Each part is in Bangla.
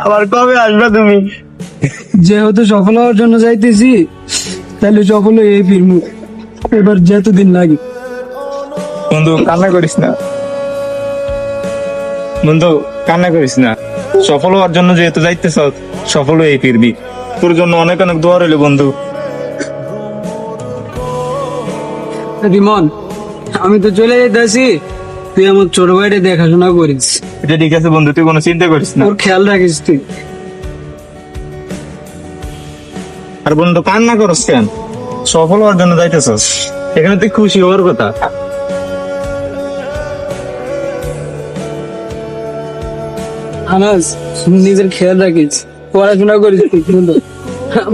আবার কবে আসবে তুমি? যেহেতু সফল হওয়ার জন্য যাইতেছি, তাহলে সফল হয়ে ফিরমু। এবার যতদিন লাগে। বন্ধু কান্না করিস না, বন্ধু কান্না করিস না। সফল হওয়ার জন্য যেহেতু যাইতেছ, সফল হয়ে ফিরবি। তোর জন্য অনেক অনেক দোয়া রইল বন্ধু। রিমন, আমি তো চলে যেতেছি, তুই আমার ছোট ভাইটা দেখাশোনা করিস। এটা ঠিক আছে বন্ধু, তুই কোনো চিন্তা করিস না। ওর খেয়াল রাখিস তুই। আর বন্ধু কান্না করস কেন? সফল হওয়ার জন্য যাইতেছস, এখানে তুই খুশি হওয়ার কথা। আনাস, নিজের খেয়াল রাখিস, পড়াশোনা করিস তুই বন্ধু।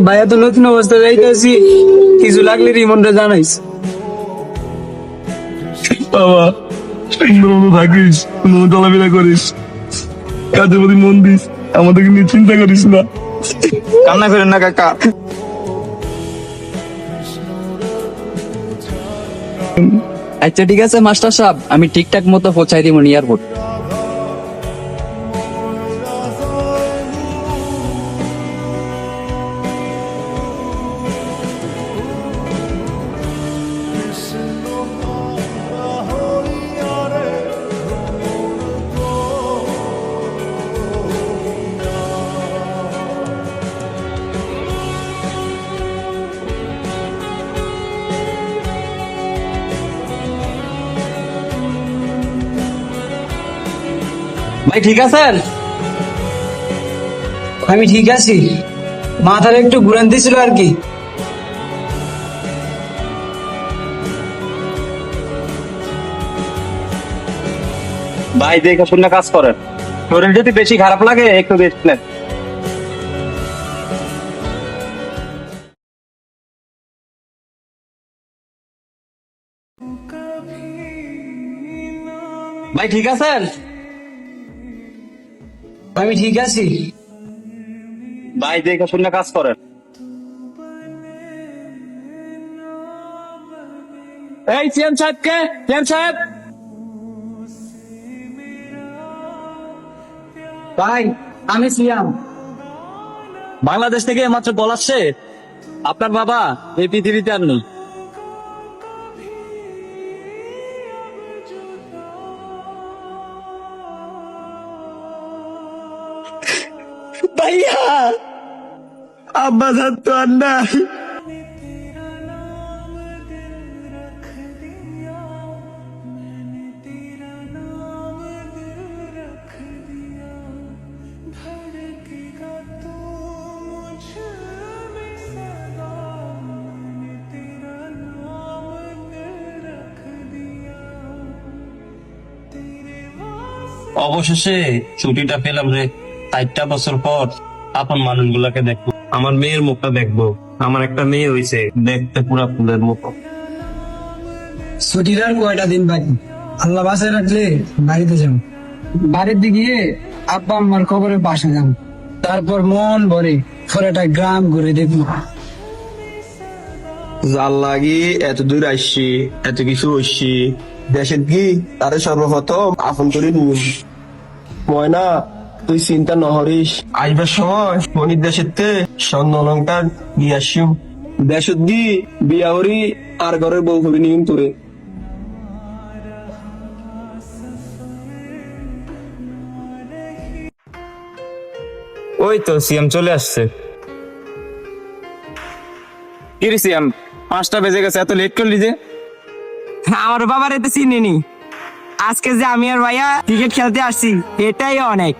ভাইয়া তো নতুন অবস্থা যাইতেছি, কিছু লাগলে রিমনটা জানাইস। বাবা সুন্দরভাবে থাকিস, সুন্দর চলাফেরা করিস, কাজের প্রতি মন দিস, আমাদেরকে নিয়ে চিন্তা করিস না। কান্না করেন না কাকা। আচ্ছা ঠিক আছে মাস্টার সাহেব, আমি ঠিকঠাক মতো পৌঁছাই দিব এয়ারপোর্ট। ভাই ঠিক আছেন? আমি ঠিক আছি, মাথার একটু ঘুরান দিছিল আর কি। ভাই দেখে শুনে কাজ করেন, শরীর যদি বেশি খারাপ লাগে একটু রেস্ট নেন। ভাই ঠিক আছেন? আমি ঠিক আছি। ভাই দেখে শুনে কাজ করেন। এই সিএম সাহেব কে? সিএম সাহেব ভাই, আমি সিয়াম। বাংলাদেশ থেকে মাত্র কল আসছে, আপনার বাবা এই পৃথিবীতে আর নেই। ভাইয়া আব্বা জান তো আর নাই। অবশেষে ছুটিটা পেলাম রে। 4টা বছর পর আপন মানুষগুলাকে দেখবো, আমার মেয়ের মুখটা দেখবো। আমার একটা মেয়ে হয়েছে, দেখতে পুরা ফুলের মতো। ছুটির আর কয়টা দিন বাকি, আল্লাহ বাসায় রাখলে বাড়িতে যাব। বাড়িতে গিয়ে আব্বা আম্মার খবরে বাসা যাম, তারপর মন ভরে পুরোটা গ্রাম ঘুরে দেখবো। যার লাগি এত দূর আসছি, এত কিছু হচ্ছি, দেশের কি তারে সর্বপ্রথম আপন করে নিন। ময়না, তুই চিন্তা নহরিস, আসবার সময় মনির দেশের তে স্বর্ণ অলঙ্কার নিয়ে আসিম। দেশত দি বিয়া হরি আর ঘরের বউ হবি নিম তোরে। ওই তো সিএম চলে আসছে। কি রে সিএম, 5টা বেজে গেছে, এত লেট করলি যে? আমার বাবার এতে চিনিনি, আজকে যে আমি আর ভাইয়া ক্রিকেট খেলতে আসছি এটাই অনেক।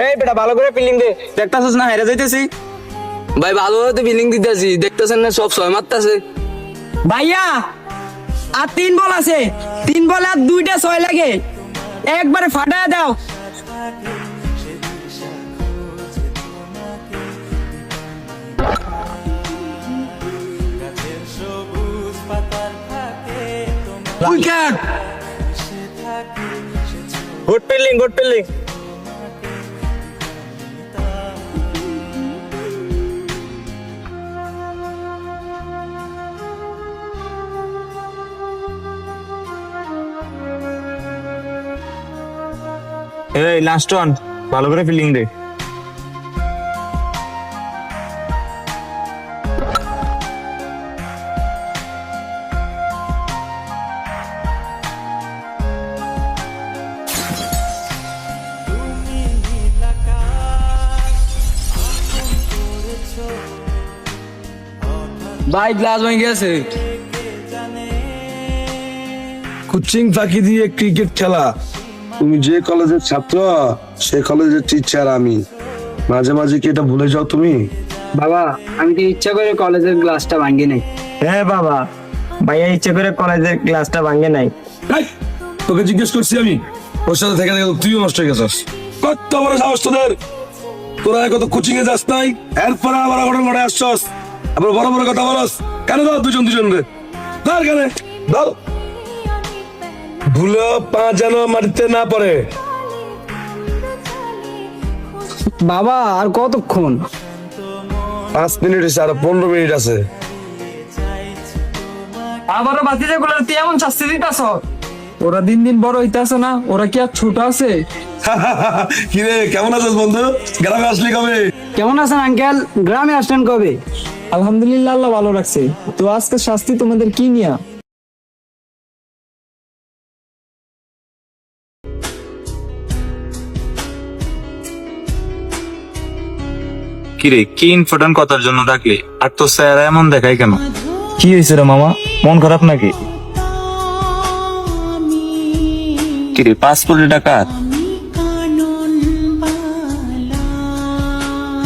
এই বেটা ভালো করে ফিল্ডিং দে, দেখতাছিস না হেরে যাইতেছি। ভাই ভালোভাবে তো বিলিং দিতেছি, দেখতেছেন না সব 6 মারতেছে। ভাইয়া আর 3 বল আছে, 3 বলে আর 2টা 6 লাগে, একবারে ফাটায় দাও। Wicket. Good fielding, good fielding. এই লাস্ট ওয়ান, ভালো করে ফিল্ডিং দে। ভাই গ্লাস ভেঙে গেছে। কোচিং ফাঁকি দিয়ে ক্রিকেট খেলা, তুমি যে কলেজের ছাত্র সে কলেজের টিচার আমি, মাঝে মাঝে কি এটা ভুলে যাও তুমি? বাবা আমি তো ইচ্ছা করে কলেজের গ্লাসটা ভাঙি নাই। হ্যাঁ বাবা, ভাইয়া ইচ্ছে করে কলেজের ক্লাসটা ভাঙে নাই। এই, তোকে জিজ্ঞেস করছি আমি, ওর সাথে থেকে থেকে তুইও নষ্ট হয়ে গেছিস। কত বড় সাহস তোদের, তোরা কত কোচিং এ যাস নাই, এরপরে আবার ঘটনা ঘটে আসছস, আবার বড় বড় কথা বলস কেন? দাও দুজন দুজন রে, ধর কেন দাও, ভুলো পা যেন মাটিতে না পড়ে। বাবা আর কতক্ষণ? 5 মিনিট হয়েছে, আরো 15 মিনিট আছে। আবারও বাতিজা গুলো তুই এমন শাস্তি দিতাছ? ওরা দিন দিন বড় হইতাছে না, ওরা কি আর ছোট আছে? কিরে কেমন আছিস বন্ধু? গ্রামে আসলি কবে? কেমন আছেন আঙ্কেল? গ্রামে আসলেন কবে? আলহামদুলিল্লাহ, আল্লাহ ভালো রাখছে। তো আজকে শাস্তি তোমাদের কি নিয়া? কিরে, কি ইম্পর্টেন্ট কথার জন্য ডাকলি? আর তোর স্যার এমন দেখায় কেন? কি হয়েছে রে মামা, মন খারাপ নাকি? কিরে, পাসপোর্টের টাকা?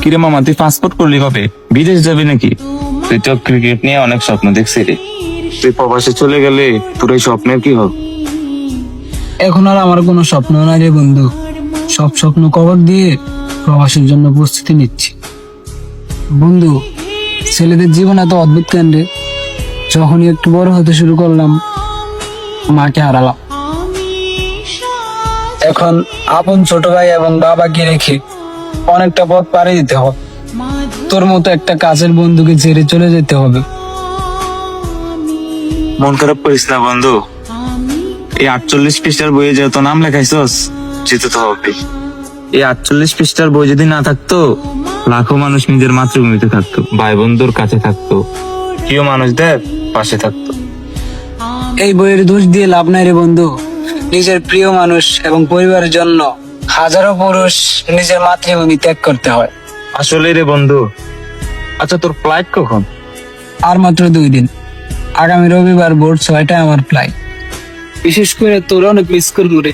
কিরে মামা, তুই পাসপোর্ট করলি কবে? বিদেশ যাবি নাকি? তুই তো ক্রিকেট নিয়ে অনেক স্বপ্ন দেখছি রে, তুই প্রবাসে চলে গেলে তোর এই স্বপ্নের কি হবে? এখন আর আমার কোনো স্বপ্ন নাই রে বন্ধু, সব স্বপ্ন কবর দিয়ে প্রবাসের জন্য প্রস্তুতি নিচ্ছি। বন্ধু, ছেলেদের জীবন এত অদ্ভুত কেন রে? যখনই একটু বড় হতে শুরু করলাম মাকে হারালাম, এখন আপন ছোট ভাই এবং বাবাকে রেখে অনেকটা পথ পাড়ি দিতে হবে। তোর মতো একটা কাছের বন্ধুকে ছেড়ে চলে যেতে হবে। মন খারাপ করিস না বন্ধু, এই 48 পৃষ্ঠার বইয়ে যেহেতু নাম লেখাইছস, যেতে তো হবে। এই 48 পৃষ্ঠার বই যদি না থাকতো, লাখো মানুষ নিজের মাতৃভূমিতে থাকতো, ভাই বন্ধুর কাছে থাকতো, প্রিয় মানুষদের পাশে থাকতো। এই বইয়ের দোষ দিয়ে লাভ নাই রে বন্ধু, নিজের প্রিয় মানুষ এবং পরিবারের জন্য হাজারো পুরুষ নিজের মাতৃভূমি ত্যাগ করতে হয়। আসলে রে বন্ধু, আচ্ছা তোর ফ্লাইট কখন? আর মাত্র 2 দিন, আগামী রবিবার ভোর 6টায় আমার ফ্লাইট। বিশেষ করে তোর অনেক মিস করবো রে।